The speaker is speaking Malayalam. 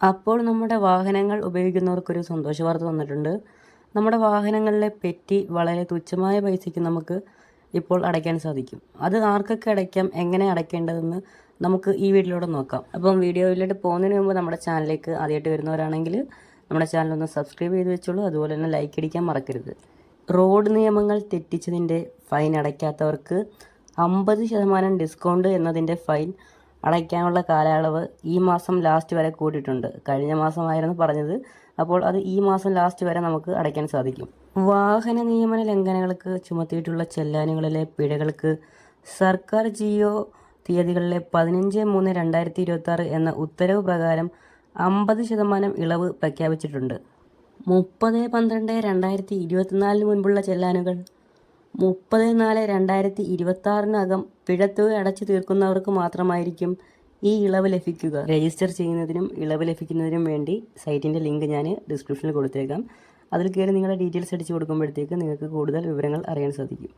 അപ്പോൾ നമ്മുടെ വാഹനങ്ങൾ ഉപയോഗിക്കുന്നവർക്കൊരു സന്തോഷ വാർത്ത വന്നിട്ടുണ്ട്. നമ്മുടെ വാഹനങ്ങളിലെ പെറ്റി വളരെ തുച്ഛമായ പൈസയ്ക്ക് നമുക്ക് ഇപ്പോൾ അടയ്ക്കാൻ സാധിക്കും. അത് ആർക്കൊക്കെ അടയ്ക്കാം, എങ്ങനെ അടയ്ക്കേണ്ടതെന്ന് നമുക്ക് ഈ വീഡിയോയിലൂടെ നോക്കാം. അപ്പം വീഡിയോയിലോട്ട് പോകുന്നതിന് മുമ്പ് നമ്മുടെ ചാനലിലേക്ക് ആദ്യമായിട്ട് വരുന്നവരാണെങ്കിൽ നമ്മുടെ ചാനലൊന്ന് സബ്സ്ക്രൈബ് ചെയ്ത് വെച്ചോളൂ. അതുപോലെ തന്നെ ലൈക്ക് അടിക്കാൻ മറക്കരുത്. റോഡ് നിയമങ്ങൾ തെറ്റിച്ചതിൻ്റെ ഫൈൻ അടയ്ക്കാത്തവർക്ക് 50% ഡിസ്കൗണ്ട് എന്നതിൻ്റെ ഫൈൻ അടയ്ക്കാനുള്ള കാലയളവ് ഈ മാസം ലാസ്റ്റ് വരെ കൂട്ടിയിട്ടുണ്ട്. കഴിഞ്ഞ മാസമായിരുന്നു പറഞ്ഞത്. അപ്പോൾ അത് ഈ മാസം ലാസ്റ്റ് വരെ നമുക്ക് അടയ്ക്കാൻ സാധിക്കും. വാഹന നിയമന ലംഘനങ്ങൾക്ക് ചുമത്തിയിട്ടുള്ള ചെല്ലാനുകളിലെ പിഴകൾക്ക് സർക്കാർ ജിയോ തീയതികളിലെ 15/3/2026 എന്ന ഉത്തരവ് പ്രകാരം 50% ഇളവ് പ്രഖ്യാപിച്ചിട്ടുണ്ട്. 30/12/2024 മുൻപുള്ള ചെല്ലാനുകൾ 30/4/2026 പിഴത്തുക അടച്ചു തീർക്കുന്നവർക്ക് മാത്രമായിരിക്കും ഈ ഇളവ് ലഭിക്കുക. രജിസ്റ്റർ ചെയ്യുന്നതിനും ഇളവ് ലഭിക്കുന്നതിനും വേണ്ടി സൈറ്റിൻ്റെ ലിങ്ക് ഞാൻ ഡിസ്ക്രിപ്ഷനിൽ കൊടുത്തേക്കാം. അതിൽ കയറി നിങ്ങളുടെ ഡീറ്റെയിൽസ് അടിച്ചു കൊടുക്കുമ്പോഴത്തേക്ക് നിങ്ങൾക്ക് കൂടുതൽ വിവരങ്ങൾ അറിയാൻ സാധിക്കും.